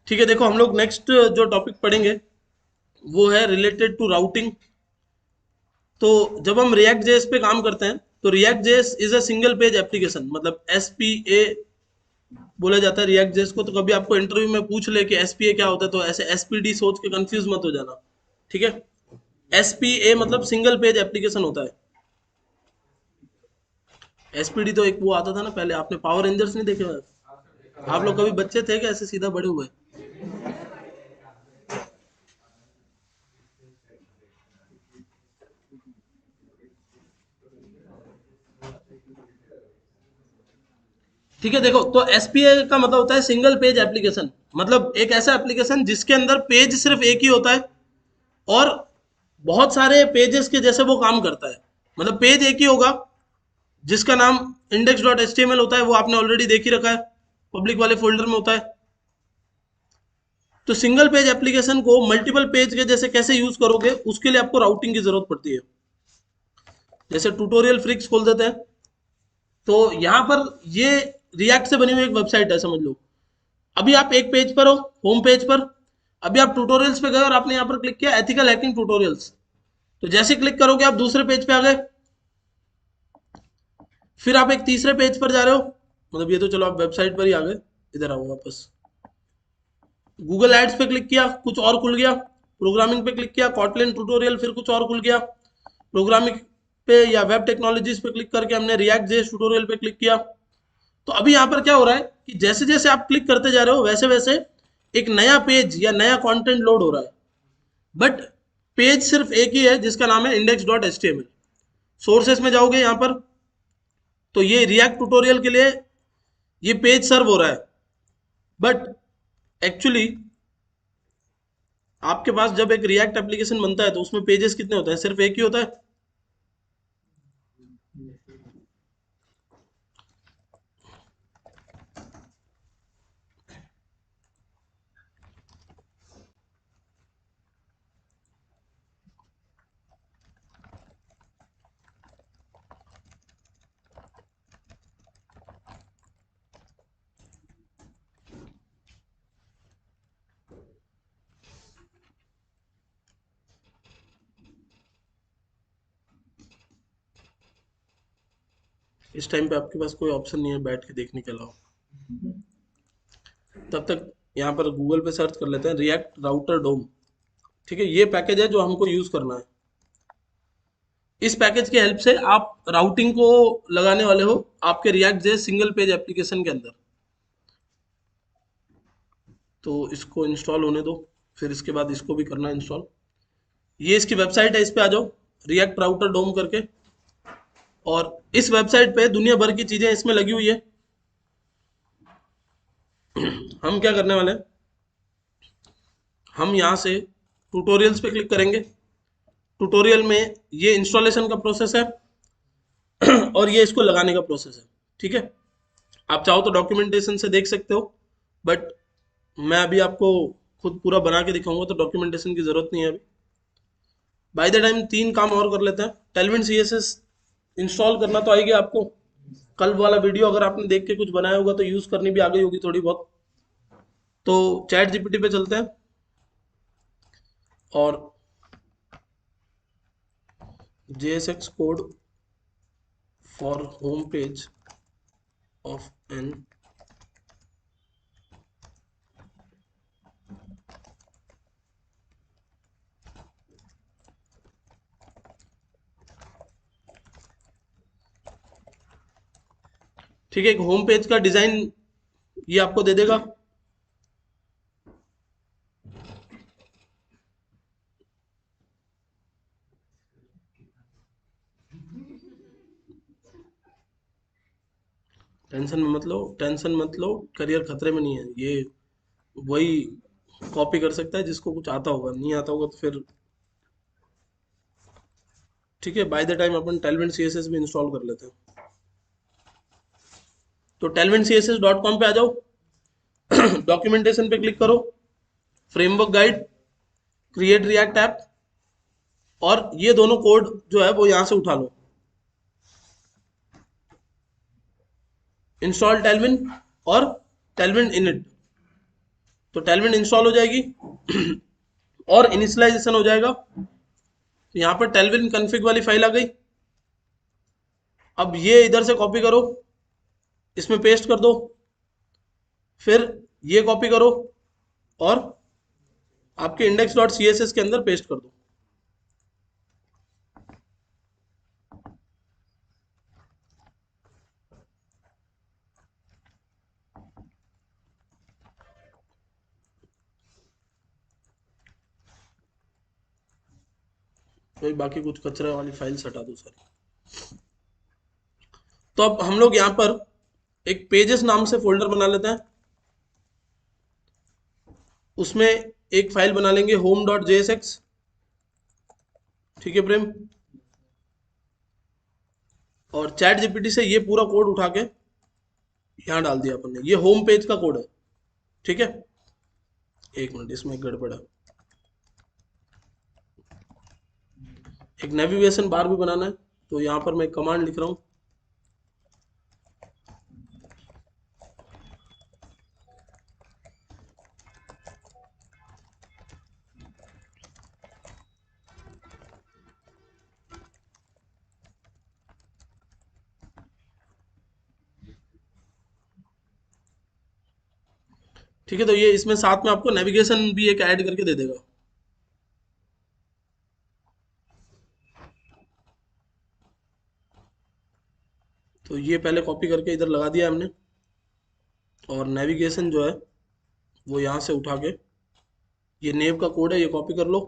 ठीक है, देखो हम लोग नेक्स्ट जो टॉपिक पढ़ेंगे वो है रिलेटेड टू राउटिंग। तो जब हम रिएक्ट जेएस पे काम करते हैं तो react JS is a single page application, मतलब एस पी ए बोला जाता है रिएक्ट जेएस को। तो कभी आपको इंटरव्यू में पूछ ले कि एस पी ए क्या होता है तो ऐसे एस पी डी सोच के कंफ्यूज मत हो जाना। ठीक है, एस पी ए मतलब सिंगल पेज एप्लीकेशन होता है। एस पी डी तो एक वो आता था ना पहले, आपने पावर रेंजर्स नहीं देखे हुए? आप लोग कभी बच्चे थे क्या ऐसे सीधा बड़े हुए? ठीक है, देखो तो एसपीए का मतलब होता है सिंगल पेज एप्लीकेशन, मतलब एक ऐसा एप्लीकेशन जिसके अंदर पेज सिर्फ एक ही होता है और बहुत सारे पेजेस के जैसे वो काम करता है। मतलब पेज एक ही होगा जिसका नाम index dot H T M L होता है, वो आपने ऑलरेडी देख ही रखा है, पब्लिक वाले फोल्डर में होता है। तो सिंगल पेज एप्लीकेशन को मल्टीपल पेज के जैसे कैसे यूज करोगे, उसके लिए आपको राउटिंग की जरूरत पड़ती है। जैसे ट्यूटोरियल फ्रिक्स खोल देते हैं, तो यहाँ पर ये रिएक्ट से बनी हुई एक वेबसाइट है समझ लो। अभी आप एक पेज पर हो, होम पेज पर। अभी आप ट्यूटोरियल्स पे गए और आपने यहाँ पर क्लिक किया एथिकल हैकिंग ट्यूटोरियल्स। तो जैसे क्लिक करोगे आप दूसरे पेज पे आ गए। फिर आप एक तीसरे पेज पर जा रहे हो, मतलब ये तो चलो आप वेबसाइट पर ही आ गए। इधर आओ वापस। गूगल एड्स पे क्लिक किया, कुछ और खुल गया। प्रोग्रामिंग पे क्लिक किया, कॉटलिन ट्यूटोरियल, फिर कुछ और खुल गया। प्रोग्रामिंग पे या वेब टेक्नोलॉजीज पे क्लिक करके हमने रिएक्ट जेएस ट्यूटोरियल पे क्लिक किया। तो अभी यहाँ पर क्या हो रहा है कि जैसे जैसे आप क्लिक करते जा रहे हो वैसे वैसे एक नया पेज या नया कंटेंट लोड हो रहा है। बट पेज सिर्फ एक ही है जिसका नाम है index dot H T M L. Sources में जाओगे यहाँ पर, तो ये रिएक्ट ट्यूटोरियल के लिए ये पेज सर्व हो रहा है। बट एक्चुअली आपके पास जब एक रिएक्ट एप्लीकेशन बनता है तो उसमें पेजेस कितने होते हैं? सिर्फ एक ही होता है। इस टाइम पे आपके पास कोई ऑप्शन नहीं है बैठ के देखने के अलावा। तब तक यहाँ पर गूगल पे सर्च कर लेते हैं रिएक्ट राउटर डोम। ठीक है, ये पैकेज है जो हमको यूज करना है। इस पैकेज की हेल्प से आप राउटिंग को लगाने वाले हो आपके रिएक्ट जे सिंगल पेज एप्लीकेशन के अंदर। तो इसको इंस्टॉल होने दो, फिर इसके बाद इसको भी करना इंस्टॉल। ये इसकी वेबसाइट है, इस पे आ जाओ, रिएक्ट राउटर डोम करके। और इस वेबसाइट पे दुनिया भर की चीजें इसमें लगी हुई है। हम क्या करने वाले हैं, हम यहाँ से ट्यूटोरियल्स पे क्लिक करेंगे। ट्यूटोरियल में ये इंस्टॉलेशन का प्रोसेस है और ये इसको लगाने का प्रोसेस है। ठीक है, आप चाहो तो डॉक्यूमेंटेशन से देख सकते हो, बट मैं अभी आपको खुद पूरा बना के दिखाऊंगा तो डॉक्यूमेंटेशन की जरूरत नहीं है अभी। बाय द टाइम तीन काम और कर लेते हैं। Tailwind C S S install करना तो आएगी आपको। कल वाला वीडियो अगर आपने देख के कुछ बनाया होगा तो यूज करनी भी आ गई होगी थोड़ी बहुत। तो चैट जीपीटी पे चलते हैं और JSX code for home page of an. ठीक है, एक होम पेज का डिजाइन ये आपको दे देगा। टेंशन मत लो, टेंशन मत लो, करियर खतरे में नहीं है। ये वही कॉपी कर सकता है जिसको कुछ आता होगा, नहीं आता होगा तो फिर। ठीक है, बाय द टाइम अपन टेलविन सी एस एस भी इंस्टॉल कर लेते हैं। तो Tailwind C S S dot com पे आ जाओ, डॉक्यूमेंटेशन पे क्लिक करो, framework guide, create react app, और ये दोनों कोड जो है वो यहाँ से उठा लो। इंस्टॉल टेलविन और टेलविन इनिट। तो टेलविन इंस्टॉल हो जाएगी और इनिशियलाइजेशन हो जाएगा। तो यहाँ पर टेलविन कॉन्फ़िग वाली फाइल आ गई। अब ये इधर से कॉपी करो, इसमें पेस्ट कर दो, फिर ये कॉपी करो और आपके index.css के अंदर पेस्ट कर दो। तो बाकी कुछ कचरे वाली फाइल्स हटा दो सारी। तो अब हम लोग यहाँ पर एक पेजेस नाम से फोल्डर बना लेते हैं। उसमें एक फाइल बना लेंगे home.jsx। ठीक है प्रेम, और चैट जीपीटी से ये पूरा कोड उठा के यहाँ डाल दिया अपन ने। ये होम पेज का कोड है। ठीक है, एक मिनट, इसमें एक गड़बड़ है। एक नेविगेशन बार भी बनाना है, तो यहाँ पर मैं कमांड लिख रहा हूँ। ठीक है, तो ये इसमें साथ में आपको नेविगेशन भी एक ऐड करके दे देगा। तो ये पहले कॉपी करके इधर लगा दिया हमने, और नेविगेशन जो है वो यहाँ से उठा के, ये नेव का कोड है, ये कॉपी कर लो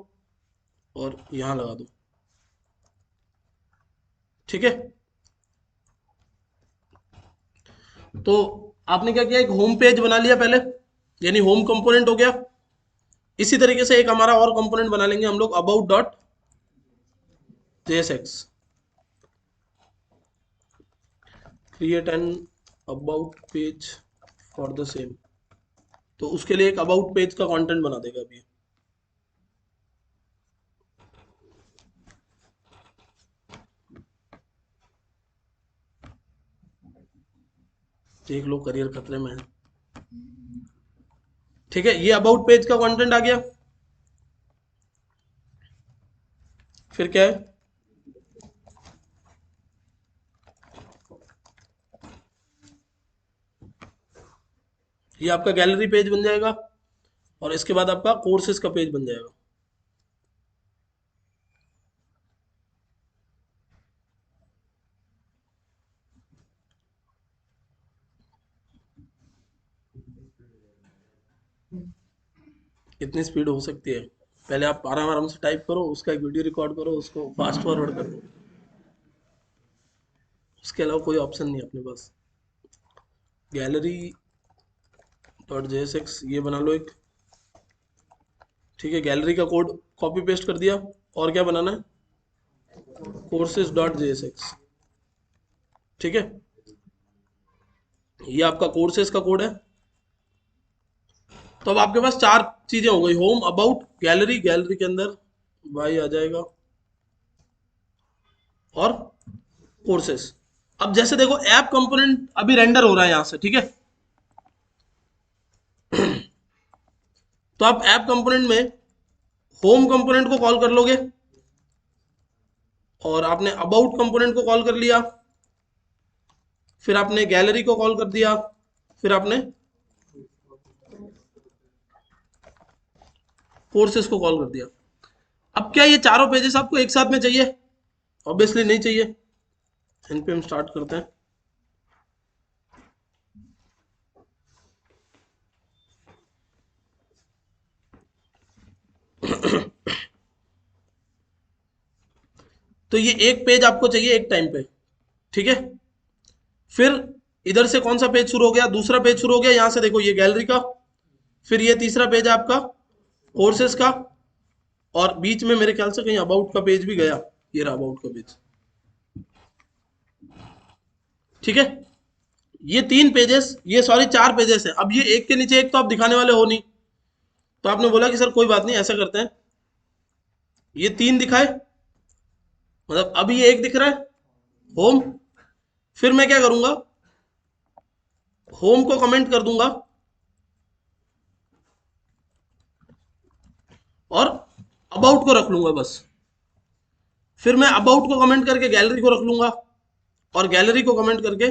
और यहाँ लगा दो। ठीक है, तो आपने क्या किया, एक होम पेज बना लिया पहले, यानी होम कंपोनेंट हो गया। इसी तरीके से एक हमारा और कंपोनेंट बना लेंगे हम लोग, about dot JSX. Create an about page for the same. तो उसके लिए एक अबाउट पेज का कंटेंट बना देगा अभी। देख लो, करियर खतरे में है। ठीक है, ये अबाउट पेज का कंटेंट आ गया। फिर क्या है, ये आपका गैलरी पेज बन जाएगा, और इसके बाद आपका कोर्सेज का पेज बन जाएगा। कितनी स्पीड हो सकती है, पहले आप आराम आराम से टाइप करो, उसका एक वीडियो रिकॉर्ड करो, उसको फास्ट फॉरवर्ड कर दो। उसके अलावा कोई ऑप्शन नहीं है अपने पास। गैलरी डॉट जेएसएक्स ये बना लो एक। ठीक है, गैलरी का कोड कॉपी पेस्ट कर दिया। और क्या बनाना है, कोर्सेज डॉट जेएसएक्स। ठीक है, ये आपका कोर्सेज का कोड है। तो अब आपके पास चार चीजें हो गई, होम, अबाउट, गैलरी, गैलरी के अंदर भाई आ जाएगा, और कोर्सेज। अब जैसे देखो, ऐप कंपोनेंट अभी रेंडर हो रहा है यहां से। ठीक है, तो आप ऐप कंपोनेंट में होम कंपोनेंट को कॉल कर लोगे, और आपने अबाउट कंपोनेंट को कॉल कर लिया, फिर आपने गैलरी को कॉल कर दिया, फिर आपने कोर्सेज को कॉल कर दिया। अब क्या ये चारों पेजेस आपको एक साथ में चाहिए? ऑब्वियसली नहीं चाहिए। npm स्टार्ट करते हैं। तो ये एक पेज आपको चाहिए एक टाइम पे। ठीक है, फिर इधर से कौन सा पेज शुरू हो गया, दूसरा पेज शुरू हो गया। यहां से देखो, ये गैलरी का, फिर ये तीसरा पेज है आपका कोर्सेज का, और बीच में मेरे ख्याल से कहीं अबाउट का पेज भी गया। ये रहा अबाउट का पेज। ठीक है, ये तीन पेजेस, ये सॉरी चार पेजेस है। अब ये एक के नीचे एक तो आप दिखाने वाले हो नहीं, तो आपने बोला कि सर कोई बात नहीं, ऐसा करते हैं, ये तीन दिखाए, मतलब अभी ये एक दिख रहा है होम। फिर मैं क्या करूंगा, होम को कमेंट कर दूंगा, और अबाउट को रख लूंगा बस। फिर मैं अबाउट को कमेंट करके गैलरी को रख लूंगा और गैलरी को कमेंट करके,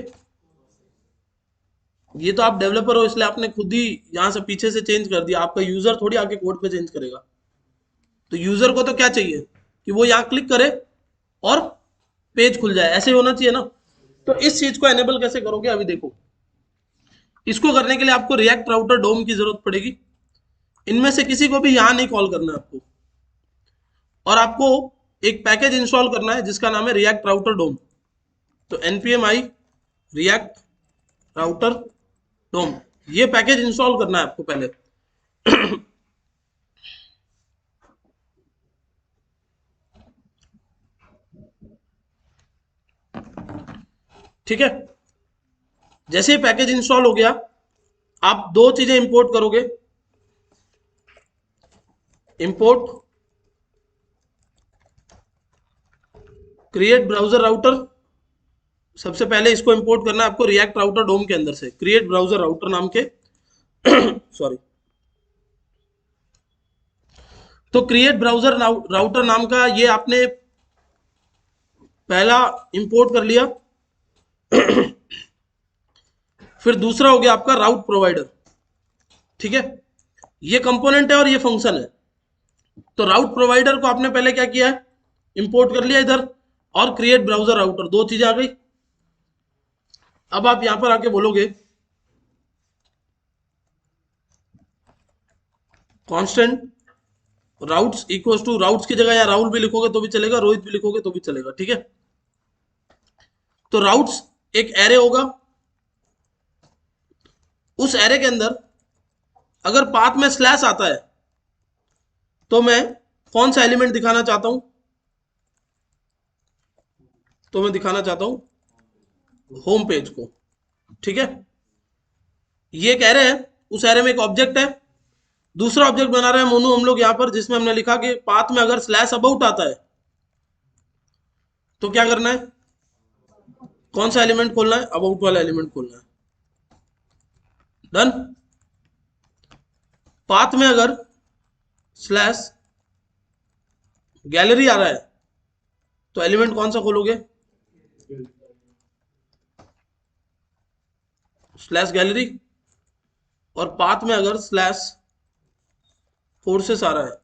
ये तो आप डेवलपर हो इसलिए आपने खुद ही यहां से पीछे से चेंज कर दिया, आपका यूजर थोड़ी आके कोड पे चेंज करेगा। तो यूजर को तो क्या चाहिए कि वो यहाँ क्लिक करे और पेज खुल जाए, ऐसे होना चाहिए ना। तो इस चीज को एनेबल कैसे करोगे अभी देखो। इसको करने के लिए आपको रिएक्ट राउटर डोम की जरूरत पड़ेगी। इनमें से किसी को भी यहां नहीं कॉल करना है आपको, और आपको एक पैकेज इंस्टॉल करना है जिसका नाम है रिएक्ट राउटर डोम। तो npm i रिएक्ट राउटर डोम, ये पैकेज इंस्टॉल करना है आपको पहले। ठीक है, जैसे ही पैकेज इंस्टॉल हो गया, आप दो चीजें इंपोर्ट करोगे। इंपोर्ट क्रिएट ब्राउजर राउटर, सबसे पहले इसको इंपोर्ट करना है आपको रिएक्ट राउटर डोम के अंदर से, क्रिएट ब्राउजर राउटर नाम के सॉरी। तो क्रिएट ब्राउजर राउटर नाम का ये आपने पहला इंपोर्ट कर लिया। फिर दूसरा हो गया आपका राउट प्रोवाइडर। ठीक है, ये कंपोनेंट है और ये फंक्शन है। तो राउट प्रोवाइडर को आपने पहले क्या किया है, इंपोर्ट कर लिया इधर, और क्रिएट ब्राउजर राउटर, दो चीजें आ गई। अब आप यहां पर आके बोलोगे constant routes equals to, routes की जगह या राहुल भी लिखोगे तो भी चलेगा, रोहित भी लिखोगे तो भी चलेगा। ठीक है, तो राउट्स एक एरे होगा। उस एरे के अंदर अगर पाथ में स्लैश आता है तो मैं कौन सा एलिमेंट दिखाना चाहता हूं, तो मैं दिखाना चाहता हूं होम पेज को। ठीक है, ये एक एरे है, उस एरे में एक ऑब्जेक्ट है, दूसरा ऑब्जेक्ट बना रहे हैं मोनू हम लोग यहां पर, जिसमें हमने लिखा कि पाथ में अगर स्लैश अबाउट आता है तो क्या करना है, कौन सा एलिमेंट खोलना है, अबाउट वाला एलिमेंट खोलना है। डन। पाथ में अगर स्लैश गैलरी आ रहा है तो एलिमेंट कौन सा खोलोगे, स्लैश गैलरी। और पाथ में अगर स्लैश कोर्सेस आ रहा है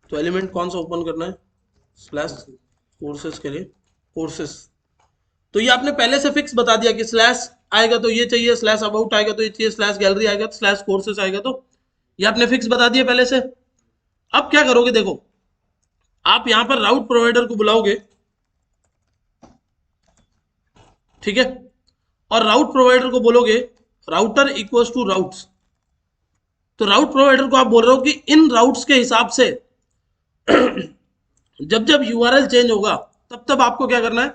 तो एलिमेंट कौन सा ओपन करना है, स्लैश कोर्सेस के लिए कोर्सेस। तो ये आपने पहले से फिक्स बता दिया कि स्लैश आएगा तो ये चाहिए, स्लैश अबाउट आएगा तो ये चाहिए, स्लैश गैलरी आएगा तो स्लैश कोर्सेस आएगा, तो ये आपने फिक्स बता दिया पहले से। अब क्या करोगे देखो, आप यहां पर राउट प्रोवाइडर को बुलाओगे। ठीक है, और राउट प्रोवाइडर को बोलोगे राउटर इक्वल्स टू राउट्स। तो राउट प्रोवाइडर को आप बोल रहे हो कि इन राउट्स के हिसाब से जब जब यूआरएल चेंज होगा तब तब आपको क्या करना है,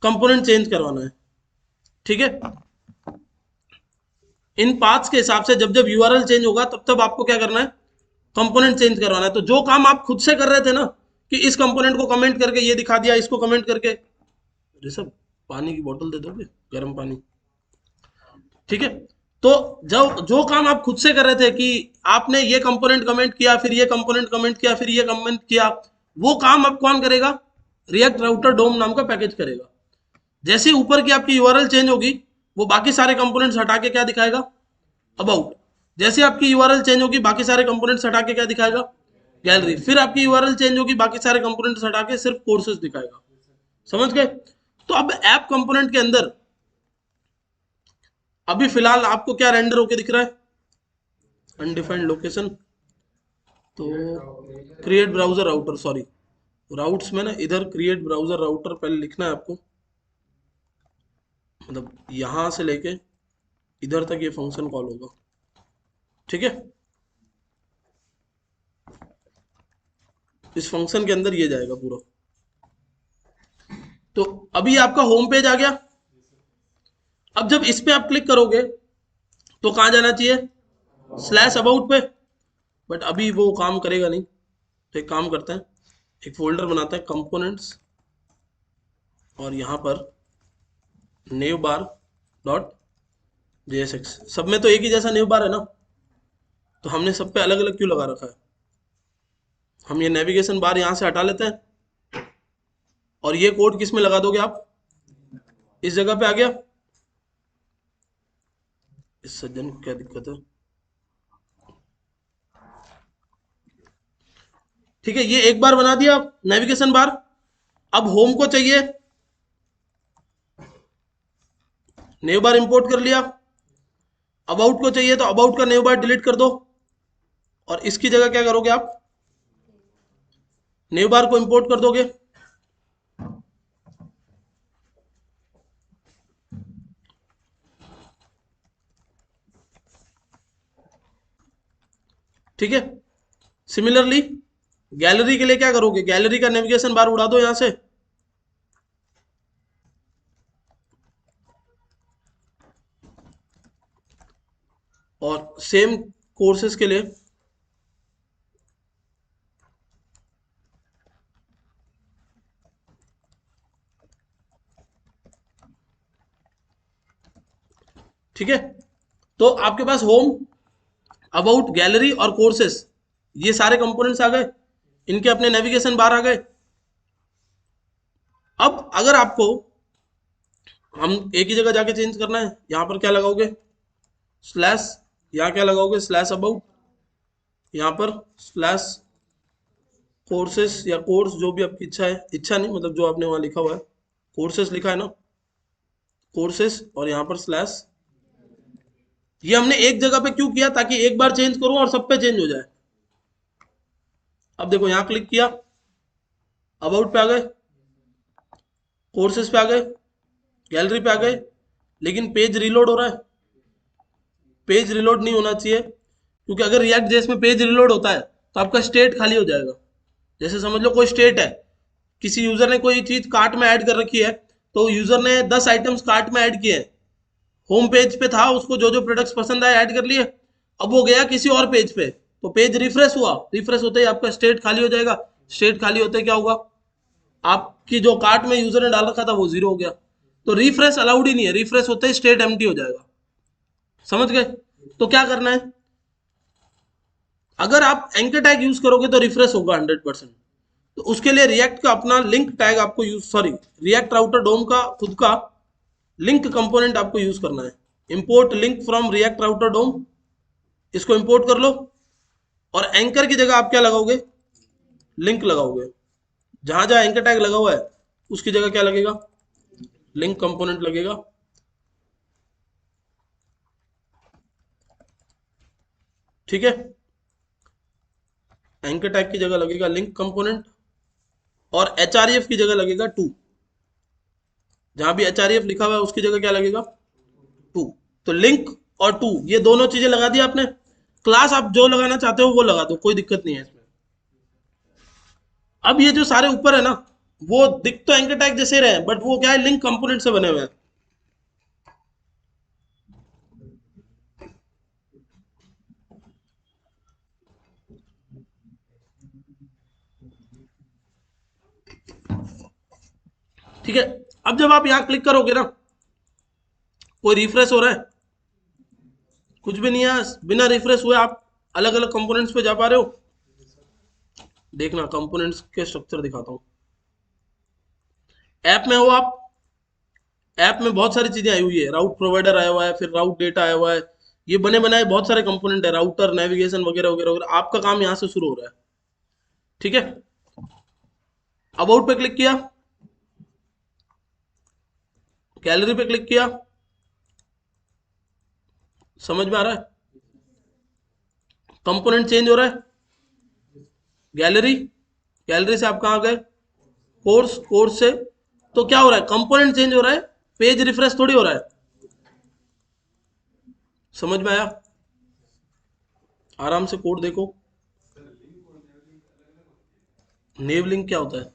कंपोनेंट चेंज करवाना है। ठीक है, इन पाथ्स के हिसाब से जब जब यूआरएल चेंज होगा तब तब आपको क्या करना है, कंपोनेंट चेंज करवाना है। तो जो काम आप खुद से कर रहे थे ना कि इस कंपोनेंट को कमेंट करके ये दिखा दिया, इसको कमेंट करके, ऋषभ पानी की बोतल दे दोगे, गर्म पानी। ठीक है, तो जब जो काम आप खुद से कर रहे थे कि आपने ये कंपोनेंट कमेंट किया, फिर ये कंपोनेंट कमेंट किया, फिर ये कमेंट किया, वो काम अब कौन करेगा, रिएक्ट राउटर डोम नाम का पैकेज करेगा। जैसे ऊपर की आपकी यूआरएल चेंज होगी वो बाकी सारे कंपोनेंट्स हटा के क्या दिखाएगा, अबाउट। जैसे आपकी यूआरएल चेंज होगी बाकी सारे कंपोनेंट्स हटा के क्या दिखाएगा, गैलरी। फिर आपकी यूआरएल चेंज होगी बाकी सारे कंपोनेंट्स हटा के सिर्फ कोर्सेज दिखाएगा। समझ गए। तो अब ऐप कंपोनेंट के अंदर अभी फिलहाल आपको क्या रेंडर होके दिख रहा है, अनडिफाइंड लोकेशन। तो create browser router, sorry routes में ना इधर क्रिएट ब्राउजर राउटर पहले लिखना है आपको, मतलब यहां से लेके इधर तक ये फंक्शन कॉल होगा। ठीक है, इस फंक्शन के अंदर ये जाएगा पूरा। तो अभी आपका होम पेज आ गया। अब जब इस पे आप क्लिक करोगे तो कहां जाना चाहिए, स्लैश अबाउट पे। बट अभी वो काम करेगा नहीं, तो एक काम करते हैं, एक फोल्डर बनाते हैं कंपोनेंट्स, और यहां पर नेव बार डॉट जेएसएक्स। सब में तो एक ही जैसा नेव बार है ना, तो हमने सब पे अलग अलग क्यों लगा रखा है? हम ये नेविगेशन बार यहाँ से हटा लेते हैं और ये कोड किस में लगा दोगे आप? इस जगह पे आ गया। इस सज्जन को क्या दिक्कत है? ठीक है, ये एक बार बना दिया नेविगेशन बार। अब होम को चाहिए, नेव बार इंपोर्ट कर लिया। अबाउट को चाहिए तो अबाउट का नेव बार डिलीट कर दो और इसकी जगह क्या करोगे आप? नेव बार को इंपोर्ट कर दोगे। ठीक है, सिमिलरली गैलरी के लिए क्या करोगे? गैलरी का नेविगेशन बार उड़ा दो यहां से। और सेम कोर्सेज के लिए ठीक है, तो आपके पास होम, अबाउट, गैलरी और कोर्सेस, ये सारे कंपोनेंट्स आ गए, इनके अपने नेविगेशन बार आ गए। अब अगर आपको हम एक ही जगह जाके चेंज करना है, यहां पर क्या लगाओगे? स्लैश, यहाँ क्या लगाओगे? स्लैश अबाउट, यहाँ पर स्लैश कोर्सेस या कोर्स, जो भी आपकी इच्छा है, इच्छा नहीं मतलब जो आपने वहां लिखा हुआ है, कोर्सेस लिखा है ना, कोर्सेस, और यहाँ पर स्लैश। ये हमने एक जगह पे क्यों किया? ताकि एक बार चेंज करूं और सब पे चेंज हो जाए। अब देखो यहाँ क्लिक किया, अबाउट पे आ गए, कोर्सेस पे आ गए, गैलरी पे आ गए, लेकिन पेज रिलोड हो रहा है। पेज रिलोड नहीं होना चाहिए, क्योंकि अगर रिएक्ट जेएस में पेज रिलोड होता है तो आपका स्टेट खाली हो जाएगा। जैसे समझ लो कोई स्टेट है, किसी यूजर ने कोई चीज कार्ट में ऐड कर रखी है, तो यूजर ने 10 आइटम्स कार्ट में ऐड किए हैं, होम पेज पे था, उसको जो जो प्रोडक्ट्स पसंद आए ऐड कर लिए, अब वो गया किसी और पेज पे, तो पेज रिफ्रेश हुआ, रिफ्रेश होते ही आपका स्टेट खाली हो जाएगा। स्टेट खाली होते ही क्या होगा? आपकी जो कार्ट में यूजर ने डाल रखा था वो जीरो हो गया। तो रिफ्रेश अलाउड ही नहीं है, रिफ्रेश होते ही स्टेट एम्प्टी हो जाएगा। समझ गए? तो क्या करना है? अगर आप एंकर टैग यूज करोगे तो रिफ्रेश होगा 100%। तो उसके लिए रिएक्ट का अपना लिंक टैग आपको use, sorry, React router DOM का खुद का लिंक कंपोनेंट आपको यूज करना है। Import link from React router DOM, इसको इंपोर्ट कर लो और एंकर की जगह आप क्या लगाओगे? लिंक लगाओगे। जहां जहां एंकर टैग लगा हुआ है उसकी जगह क्या लगेगा? लिंक कंपोनेंट लगेगा। ठीक है, एंकर टैग की जगह लगेगा लिंक कंपोनेंट और एचआरएफ की जगह लगेगा टू। जहां भी एचआरएफ लिखा हुआ है उसकी जगह क्या लगेगा? टू। तो लिंक और टू, ये दोनों चीजें लगा दी आपने। क्लास आप जो लगाना चाहते हो वो लगा दो, कोई दिक्कत नहीं है इसमें। अब ये जो सारे ऊपर है ना, वो दिख तो एंकर टैग जैसे रहे, बट वो क्या है? लिंक कंपोनेंट से बने हुए हैं। ठीक है, अब जब आप यहां क्लिक करोगे ना, कोई रिफ्रेश हो रहा है? कुछ भी नहीं है, बिना रिफ्रेश हुए आप अलग अलग कंपोनेंट्स पे जा पा रहे हो। देखना, कंपोनेंट्स के स्ट्रक्चर दिखाता हूं। ऐप में हो आप, ऐप में बहुत सारी चीजें आई हुई है, राउट प्रोवाइडर आया हुआ है, फिर राउट डेटा आया हुआ है, ये बने बनाए बहुत सारे कंपोनेंट है, राउटर, नेविगेशन वगैरह वगैरह वगैरह। आपका काम यहां से शुरू हो रहा है। ठीक है, अबाउट पे क्लिक किया, गैलरी पे क्लिक किया, समझ में आ रहा है? कंपोनेंट चेंज हो रहा है। गैलरी, गैलरी से आप कहाँ गए? कोर्स, कोर्स से तो क्या हो रहा है? कंपोनेंट चेंज हो रहा है, पेज रिफ्रेश थोड़ी हो रहा है। समझ में आया? आराम से कोड देखो। नेव लिंक क्या होता है?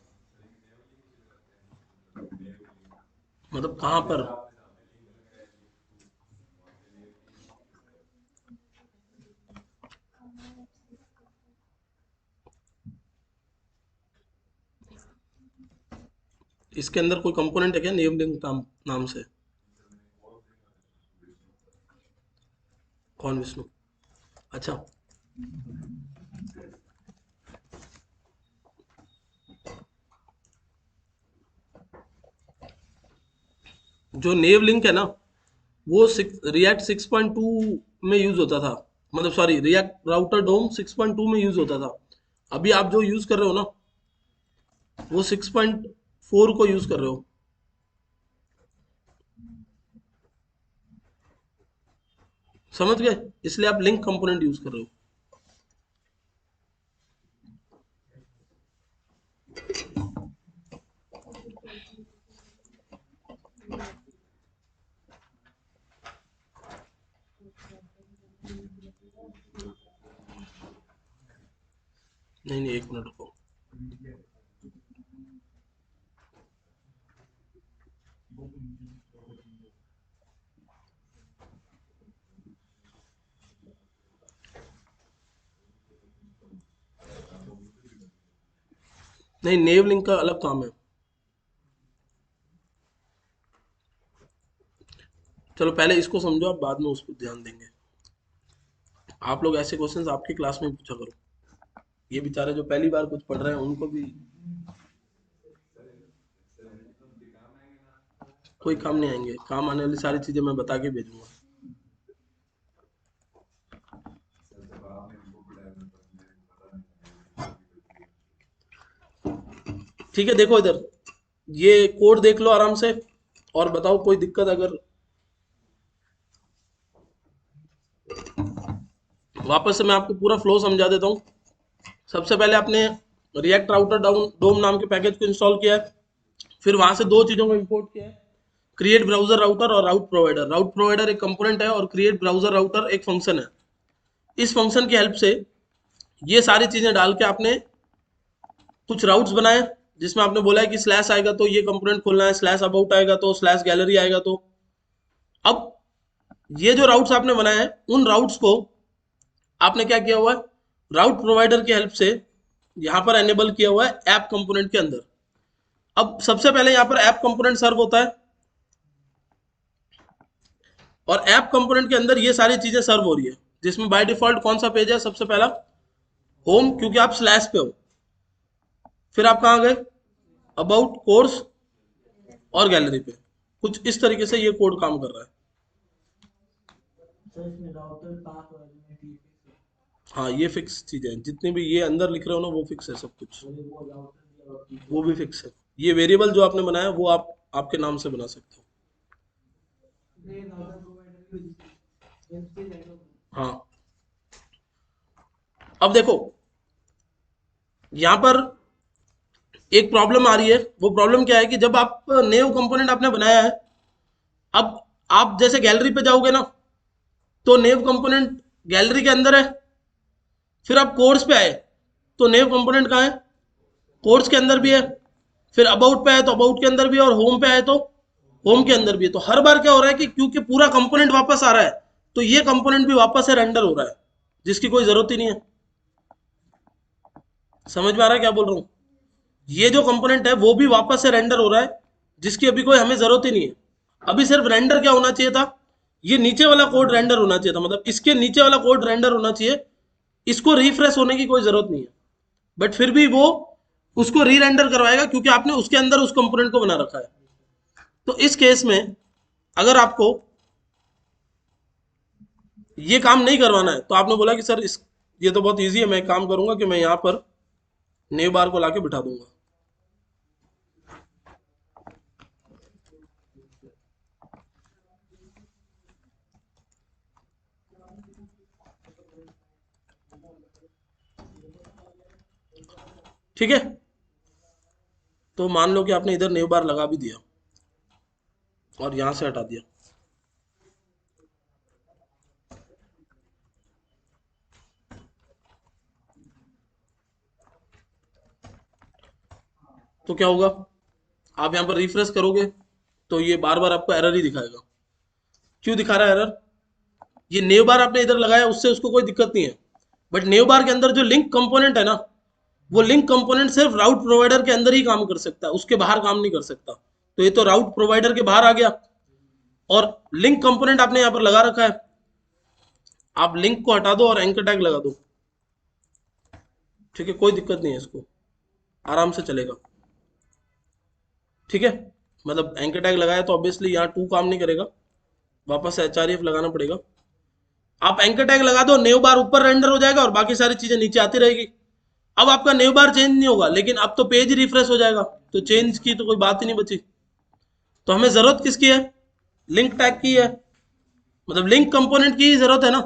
मतलब कहां पर? इसके अंदर कोई कंपोनेंट है क्या नेव लिंक नाम से? कौन? विष्णु? अच्छा, जो नेव लिंक है ना, वो रिएक्ट 6.2 में यूज होता था, मतलब सॉरी रिएक्ट राउटर डोम 6.2 में यूज होता था। अभी आप जो यूज कर रहे हो ना, वो 6.4 को यूज कर रहे हो। समझ गए? इसलिए आप लिंक कंपोनेंट यूज कर रहे हो। नहीं नहीं, एक मिनट रुको। नहीं, नेव लिंक का अलग काम है। चलो पहले इसको समझो, आप बाद में उस पर ध्यान देंगे। आप लोग ऐसे क्वेश्चंस आपकी क्लास में पूछा करो। ये बेचारे जो पहली बार कुछ पढ़ रहे हैं उनको भी कोई काम नहीं आएंगे। काम आने वाली सारी चीजें मैं बता के भेजूंगा। ठीक है, देखो इधर ये कोड देख लो आराम से और बताओ कोई दिक्कत अगर। वापस से मैं आपको पूरा फ्लो समझा देता हूँ। सबसे पहले आपने रिएक्ट राउटर डोम नाम के पैकेज को इंस्टॉल किया है। फिर वहां से दो चीजों को इंपोर्ट किया है, क्रिएट ब्राउजर राउटर और राउट प्रोवाइडर। राउट प्रोवाइडर एक कंपोनेंट है और क्रिएट ब्राउजर राउटर एक फंक्शन है। इस फंक्शन की हेल्प से ये सारी चीजें डाल के आपने कुछ राउट्स बनाए, जिसमें आपने बोला है कि स्लैश आएगा तो ये कंपोनेंट खोलना है, स्लैश अबाउट आएगा तो स्लैश गैलरी आएगा तो। अब ये जो राउट्स आपने बनाए हैं, उन राउट्स को आपने क्या किया हुआ है, राउट प्रोवाइडर की हेल्प से यहाँ पर एनेबल किया हुआ है ऐप कंपोनेंट के अंदर। अब सबसे पहले यहाँ पर ऐप कंपोनेंट सर्व होता है और ऐप कंपोनेंट के अंदर ये सारी चीजें सर्व हो रही है, जिसमें बाय डिफॉल्ट कौन सा पेज है, सबसे पहला होम, क्योंकि आप स्लैश पे हो। फिर आप कहाँ गए, अबाउट, कोर्स और गैलरी पे। कुछ इस तरीके से ये कोड काम कर रहा है। हाँ, ये फिक्स चीजें हैं, जितने भी ये अंदर लिख रहे हो ना वो फिक्स है सब कुछ। वो भी फिक्स है। ये वेरिएबल जो आपने बनाया वो आप आपके नाम से बना सकते हो। हाँ, अब देखो यहाँ पर एक प्रॉब्लम आ रही है। वो प्रॉब्लम क्या है कि जब आप नेव कंपोनेंट आपने बनाया है, अब आप जैसे गैलरी पे जाओगे ना, तो नेव कंपोनेंट गैलरी के अंदर है। फिर आप कोर्स पे आए तो नेव कंपोनेंट कहाँ है, कोर्स के अंदर भी है। फिर अबाउट पे आए तो अबाउट के अंदर भी है, और होम पे आए तो होम के अंदर भी है। तो हर बार क्या हो रहा है कि क्योंकि पूरा कंपोनेंट वापस आ रहा है, तो ये कंपोनेंट भी वापस से रेंडर हो रहा है, जिसकी कोई जरूरत ही नहीं है। समझ में आ रहा है क्या बोल रहा हूँ? ये जो कंपोनेंट है वो भी वापस से रेंडर हो रहा है, जिसकी अभी कोई हमें जरूरत ही नहीं है। अभी सिर्फ रेंडर क्या होना चाहिए था, ये नीचे वाला कोड रेंडर होना चाहिए था, मतलब इसके नीचे वाला कोड रेंडर होना चाहिए। इसको रिफ्रेश होने की कोई जरूरत नहीं है, बट फिर भी वो उसको री रेंडर करवाएगा, क्योंकि आपने उसके अंदर उस कंपोनेंट को बना रखा है। तो इस केस में अगर आपको ये काम नहीं करवाना है, तो आपने बोला कि सर ये तो बहुत ईजी है, मैं एक काम करूंगा कि मैं यहाँ पर नेव बार को लाके बिठा दूंगा। ठीक है, तो मान लो कि आपने इधर नेव बार लगा भी दिया और यहां से हटा दिया। तो क्या होगा, आप यहाँ पर रिफ्रेश करोगे तो ये बार बार आपको एरर ही दिखाएगा। क्यों दिखा रहा है एरर? ये नेव बार आपने इधर लगाया, उससे उसको कोई दिक्कत नहीं है, बट नेव बार के अंदर जो लिंक कंपोनेंट है ना, वो लिंक कंपोनेंट सिर्फ राउट प्रोवाइडर के अंदर ही काम कर सकता है, उसके बाहर काम नहीं कर सकता। तो ये तो राउट प्रोवाइडर के बाहर आ गया, और लिंक कंपोनेंट आपने यहाँ पर लगा रखा है। आप लिंक को हटा दो और एंकर टैग लगा दो। ठीक है, कोई दिक्कत नहीं है, इसको आराम से चलेगा। ठीक है, मतलब एंकर टैग लगाया तो ऑब्वियसली यहाँ टू काम नहीं करेगा, वापस से एचआरएफ लगाना पड़ेगा। आप एंकर टैग लगा दो, नेव बार ऊपर रेंडर हो जाएगा और बाकी सारी चीजें नीचे आती रहेगी। अब आपका नेव बार चेंज नहीं होगा, लेकिन अब तो पेज रिफ्रेश हो जाएगा, तो चेंज की तो कोई बात ही नहीं बची। तो हमें जरूरत किसकी है? लिंक टैग की है, मतलब लिंक कंपोनेंट की ही जरूरत है ना।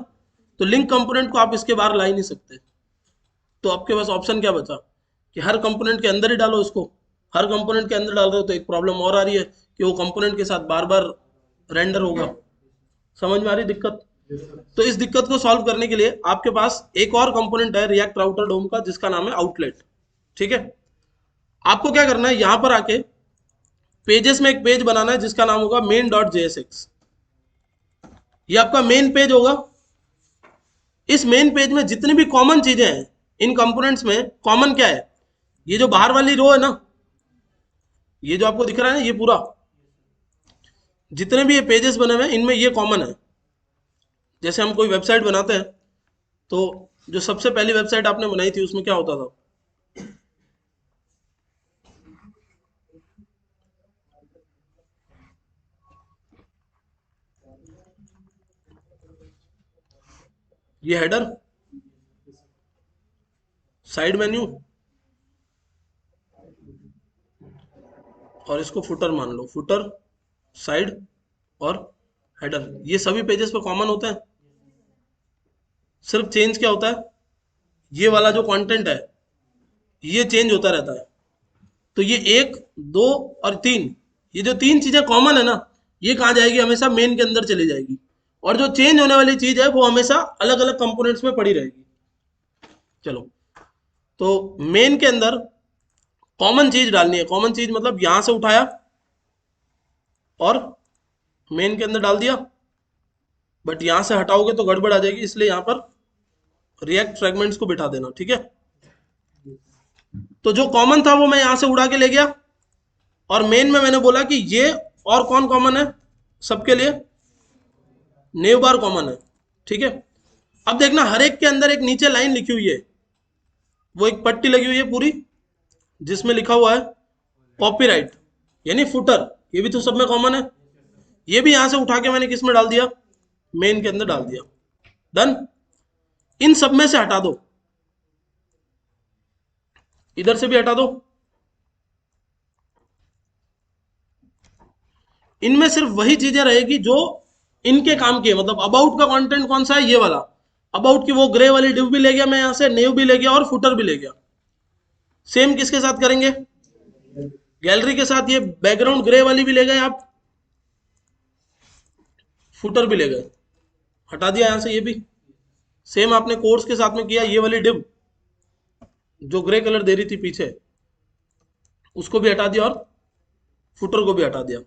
तो लिंक कंपोनेंट को आप इसके बाहर ला ही नहीं सकते। तो आपके पास ऑप्शन क्या बचा कि हर कंपोनेंट के अंदर ही डालो इसको। हर कंपोनेंट के अंदर डाल रहे हो तो एक प्रॉब्लम और आ रही है कि वो कंपोनेंट के साथ बार बार रेंडर होगा। समझ में आ रही दिक्कत? तो इस दिक्कत को सॉल्व करने के लिए आपके पास एक और कंपोनेंट है रिएक्ट राउटर डोम का, जिसका नाम है आउटलेट। ठीक है, आपको क्या करना है, यहां पर आके पेजेस में एक पेज बनाना है जिसका नाम होगा main डॉट jsx। ये आपका मेन पेज होगा। इस मेन पेज में जितनी भी कॉमन चीजें हैं, इन कंपोनेंट्स में कॉमन क्या है, ये जो बाहर वाली रो है ना, ये जो आपको दिख रहा है ना, ये पूरा जितने भी ये पेजेस बने हुए हैं इनमें ये कॉमन है। जैसे हम कोई वेबसाइट बनाते हैं तो जो सबसे पहली वेबसाइट आपने बनाई थी उसमें क्या होता था? ये हेडर, साइड मेन्यू, और इसको फुटर मान लो, फुटर, साइड और हेडर, ये सभी पेजेस पे कॉमन होते हैं। सिर्फ चेंज क्या होता है, ये वाला जो कंटेंट है ये चेंज होता रहता है। तो ये एक, दो और तीन, ये जो तीन चीजें कॉमन है ना, ये कहाँ जाएगी? हमेशा मेन के अंदर चली जाएगी। और जो चेंज होने वाली चीज है वो हमेशा अलग अलग कंपोनेंट्स में पड़ी रहेगी। चलो, तो मेन के अंदर कॉमन चीज डालनी है। कॉमन चीज मतलब यहां से उठाया और मेन के अंदर डाल दिया, बट यहां से हटाओगे तो गड़बड़ आ जाएगी, इसलिए यहां पर रिएक्ट फ्रेगमेंट्स को बिठा देना। ठीक है, तो जो कॉमन था वो मैं यहां से उड़ा के ले गया, और मेन में मैंने बोला कि ये और कौन कॉमन है सबके लिए? नेव बार कॉमन है। ठीक है, अब देखना हर एक के अंदर एक नीचे लाइन लिखी हुई है, वो एक पट्टी लगी हुई है पूरी, जिसमें लिखा हुआ है कॉपीराइट, यानी फुटर। ये भी तो सब में कॉमन है। ये भी यहां से उठा के मैंने किस में डाल दिया? मेन के अंदर डाल दिया। डन। इन सब में से हटा दो, इधर से भी हटा दो। इनमें सिर्फ वही चीजें रहेगी जो इनके काम की है। मतलब अबाउट का कंटेंट कौन सा है? ये वाला अबाउट की वो ग्रे वाली डिव भी ले गया मैं यहां से, नेव भी ले गया और फुटर भी ले गया। सेम किसके साथ करेंगे? गैलरी के साथ। ये बैकग्राउंड ग्रे वाली भी ले गए आप, फुटर भी ले गए, हटा दिया यहां से ये भी। सेम आपने कोर्स के साथ में किया, ये वाली डिव जो ग्रे कलर दे रही थी पीछे, उसको भी हटा दिया और फुटर को भी हटा दिया।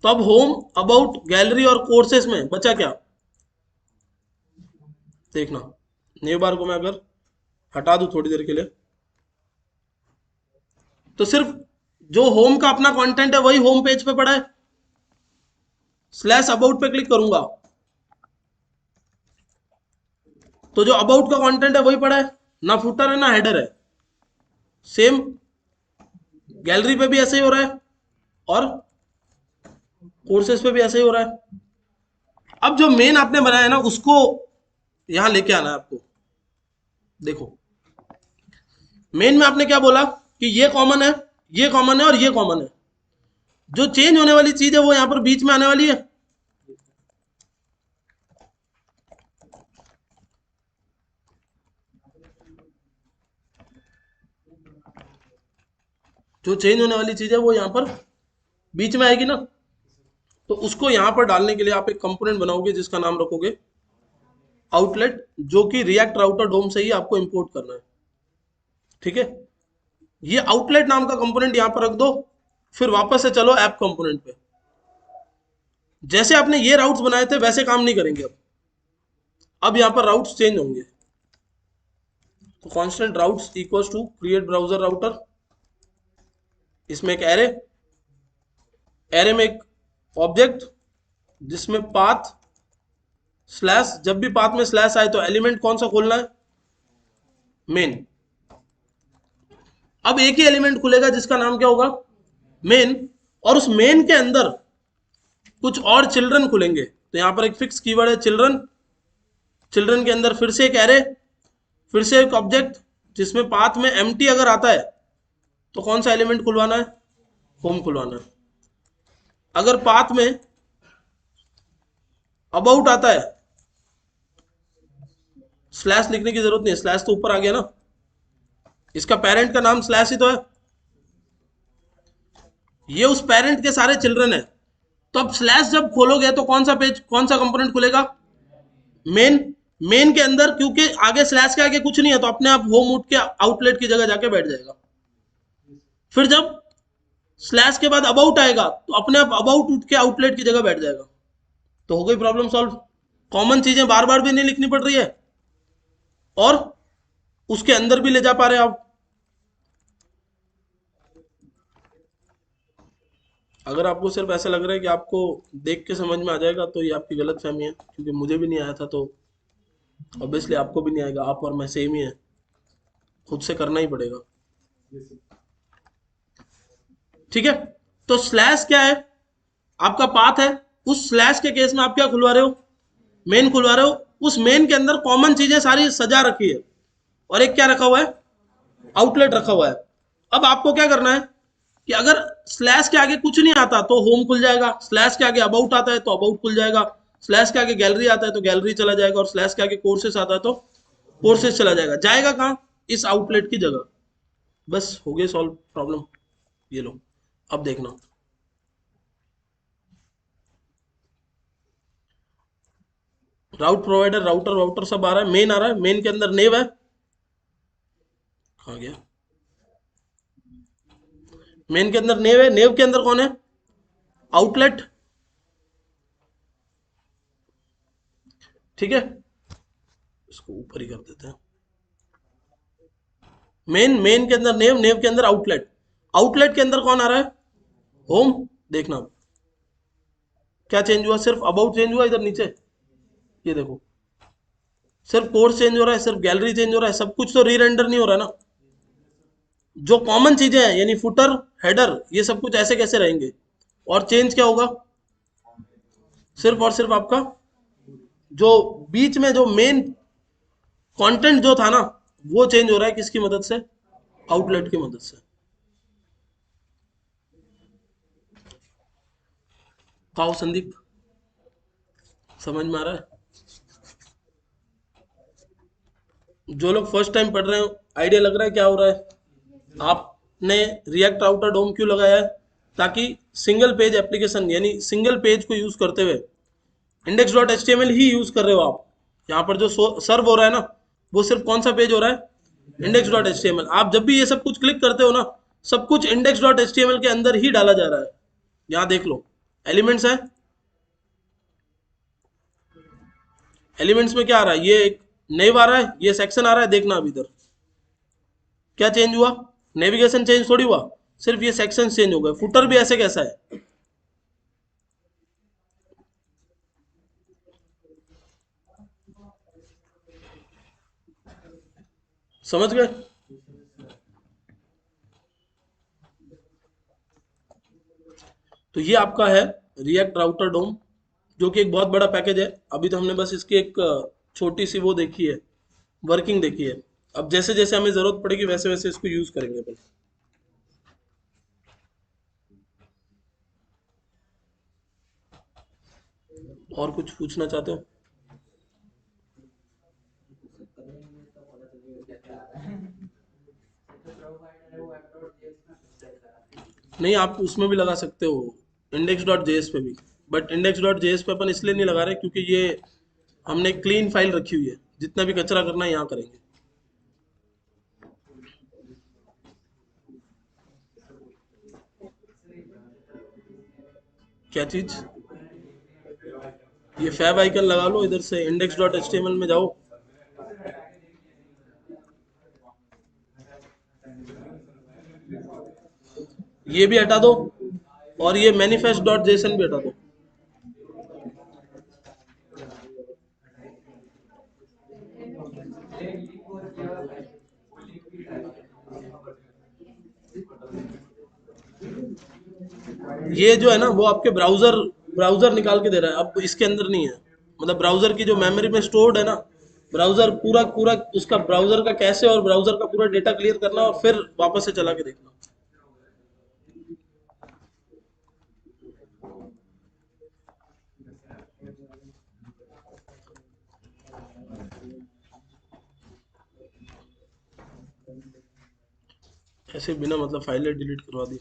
तो अब होम, अबाउट, गैलरी और कोर्सेस में बचा क्या? देखना, न्यू बार को मैं अगर हटा दूं थोड़ी देर के लिए, तो सिर्फ जो होम का अपना कंटेंट है वही होम पेज पे पड़ा है। स्लैश अबाउट पे क्लिक करूंगा तो जो अबाउट का कंटेंट है वही पड़ा है, ना फुटर है ना हेडर है। सेम गैलरी पे भी ऐसे ही हो रहा है और कोर्सेस पे भी ऐसे ही हो रहा है। अब जो मेन आपने बनाया है ना, उसको यहां लेके आना है आपको। देखो, मेन में आपने क्या बोला कि ये कॉमन है, ये कॉमन है और ये कॉमन है। जो चेंज होने वाली चीज है वो यहां पर बीच में आने वाली है। जो चेंज होने वाली चीज है वो यहां पर बीच में आएगी ना। तो उसको यहां पर डालने के लिए आप एक कंपोनेंट बनाओगे जिसका नाम रखोगे आउटलेट, जो कि रिएक्ट राउटर डोम से ही आपको इंपोर्ट करना है। ठीक है, ये आउटलेट नाम का कंपोनेंट यहां पर रख दो। फिर वापस से चलो ऐप कंपोनेंट पे। जैसे आपने ये राउट्स बनाए थे वैसे काम नहीं करेंगे अब यहां पर राउट्स चेंज होंगे। तो constant routes equals to create browser router, इसमें एक एरे, एरे में एक ऑब्जेक्ट जिसमें पाथ स्लैश, जब भी पाथ में स्लैश आए तो एलिमेंट कौन सा खोलना है? मेन। अब एक ही एलिमेंट खुलेगा जिसका नाम क्या होगा, मेन, और उस मेन के अंदर कुछ और चिल्ड्रन खुलेंगे। तो यहां पर एक फिक्स कीवर्ड है चिल्ड्रन। चिल्ड्रन के अंदर फिर से एक एरे, फिर से एक ऑब्जेक्ट, जिसमें पाथ में एम्प्टी अगर आता है तो कौन सा एलिमेंट खुलवाना है, होम खुलवाना है। अगर पाथ में अबाउट आता है, स्लैश लिखने की जरूरत नहीं है, स्लैश तो ऊपर आ गया ना, इसका पेरेंट का नाम स्लैश ही तो है, ये उस पेरेंट के सारे चिल्ड्रन है। तो अब स्लैश जब खोलोगे तो कौन सा पेज, कौन सा कंपोनेंट खुलेगा, मेन। मेन के अंदर क्योंकि आगे स्लैश के आगे कुछ नहीं है तो अपने आप होम उठ के आउटलेट की जगह जाके बैठ जाएगा। फिर जब स्लैश के बाद अबाउट आएगा तो अपने आप अबाउट उठ के आउटलेट की जगह बैठ जाएगा। तो हो गई प्रॉब्लम सॉल्व। कॉमन चीजें बार बार भी नहीं लिखनी पड़ रही है और उसके अंदर भी ले जा पा रहे हैं आप। अगर आपको सिर्फ ऐसा लग रहा है कि आपको देख के समझ में आ जाएगा तो ये आपकी गलत फहमी है, क्योंकि मुझे भी नहीं आया था तो ऑब्वियसली आपको भी नहीं आएगा। आप और मैं सेम ही है, खुद से करना ही पड़ेगा। ठीक है, तो स्लैश क्या है, आपका पाथ है। उस स्लैश के केस में आप क्या खुलवा रहे हो, मेन खुलवा रहे हो। उस मेन के अंदर कॉमन चीजें सारी सजा रखी है और एक क्या रखा हुआ है, आउटलेट रखा हुआ है। अब आपको क्या करना है कि अगर स्लैश के आगे कुछ नहीं आता तो होम खुल जाएगा, स्लैश के आगे अबाउट आता है तो अबाउट खुल जाएगा, स्लैश के आगे गैलरी आता है तो गैलरी चला जाएगा, और स्लैश के आगे कोर्सेस आता है तो कोर्सेस चला जाएगा। जाएगा कहाँ, इस आउटलेट की जगह। बस हो गई सॉल्व प्रॉब्लम। ये लो, अब देखना, राउट प्रोवाइडर, राउटर वाउटर सब आ रहा है, मेन आ रहा है, मेन के अंदर नेव है, कहाँ गया, मेन के अंदर नेव है, नेव के अंदर कौन है, आउटलेट। ठीक है, इसको ऊपर ही कर देते हैं। मेन, मेन के अंदर नेव, नेव के अंदर आउटलेट, आउटलेट के अंदर कौन आ रहा है, होम। देखना क्या चेंज हुआ, सिर्फ अबाउट चेंज हुआ इधर नीचे, ये देखो, सिर्फ कोर्स चेंज हो रहा है, सिर्फ गैलरी चेंज हो रहा है, सब कुछ तो री रेंडर नहीं हो रहा ना। जो कॉमन चीजें हैं यानी फुटर, हेडर, ये सब कुछ ऐसे कैसे रहेंगे। और चेंज क्या होगा, सिर्फ और सिर्फ आपका जो बीच में जो मेन कंटेंट जो था ना, वो चेंज हो रहा है किसकी मदद से, आउटलेट की मदद से। काओ संदीप, समझ में आ रहा है। जो लोग फर्स्ट टाइम पढ़ रहे हो, आइडिया लग रहा है क्या हो रहा है। आपने रिएक्ट राउटर डोम क्यों लगाया है, ताकि सिंगल पेज एप्लीकेशन यानी सिंगल पेज को यूज करते हुए index dot H T M L ही यूज कर रहे हो आप। यहाँ पर जो सर्व हो रहा है ना, वो सिर्फ कौन सा पेज हो रहा है, index dot H T M L. आप जब भी ये सब कुछ क्लिक करते हो ना, सब कुछ index dot H T M L के अंदर ही डाला जा रहा है। यहाँ देख लो, एलिमेंट्स है, एलिमेंट्स में क्या आ रहा है, ये एक नेव आ रहा है, ये सेक्शन आ रहा है। देखना अब इधर क्या चेंज हुआ, नेविगेशन चेंज थोड़ी हुआ, सिर्फ ये सेक्शन चेंज हो गए। फुटर भी ऐसे कैसा है, समझ गए। तो ये आपका है रिएक्ट राउटर डोम, जो कि एक बहुत बड़ा पैकेज है। अभी तो हमने बस इसकी एक छोटी सी वो देखी है, वर्किंग देखी है। अब जैसे जैसे हमें जरूरत पड़ेगी वैसे वैसे इसको यूज करेंगे अपन। और कुछ पूछना चाहते हो, नहीं आप उसमें भी लगा सकते हो, इंडेक्स डॉट जेएस पे भी। बट इंडेक्स डॉट जेएस पे अपन इसलिए नहीं लगा रहे क्योंकि ये हमने क्लीन फाइल रखी हुई है, जितना भी कचरा करना है यहाँ करेंगे। क्या चीज, ये फैब आइकन लगा लो, इधर से index dot H T M L में जाओ, ये भी हटा दो, और ये मैनिफेस्ट डॉट जेसन भी हटा दो। ये जो है ना वो आपके ब्राउजर ब्राउजर निकाल के दे रहा है, अब इसके अंदर नहीं है। मतलब ब्राउजर की जो मेमोरी में स्टोर्ड है ना, ब्राउजर पूरा पूरा उसका ब्राउजर का कैसे और ब्राउजर का पूरा डेटा क्लियर करना और फिर वापस से चला के देखना। ऐसे बिना मतलब फाइलें डिलीट करवा दी।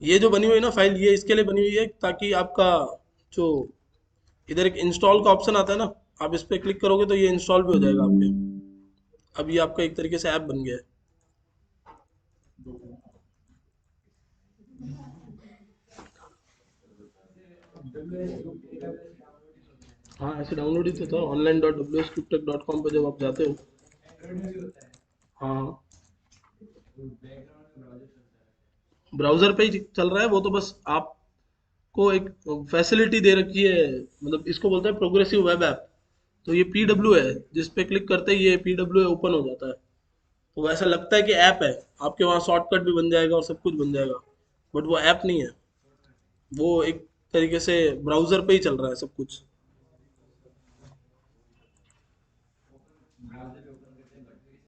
ये जो बनी हुई है ना फाइल, ये इसके लिए बनी हुई है ताकि आपका जो इधर एक इंस्टॉल का ऑप्शन आता है ना, आप इस पे क्लिक करोगे तो ये इंस्टॉल भी हो जाएगा आपके। अब ये आपका एक तरीके से ऐप बन गया है। हाँ ऐसे डाउनलोड ही तो था, online.wscriptech.com पे जब आप जाते हो। हाँ ब्राउजर पे ही चल रहा है वो तो, बस आपको एक फैसिलिटी दे रखी है। मतलब इसको बोलते हैं प्रोग्रेसिव वेब ऐप। तो ये पीडब्ल्यू है, जिस पे क्लिक करते ही ये पीडब्ल्यू ओपन हो जाता है। तो वैसा लगता है कि ऐप है, आपके वहाँ शॉर्टकट भी बन जाएगा और सब कुछ बन जाएगा, बट वो ऐप नहीं है। वो एक तरीके से ब्राउजर पे ही चल रहा है सब कुछ।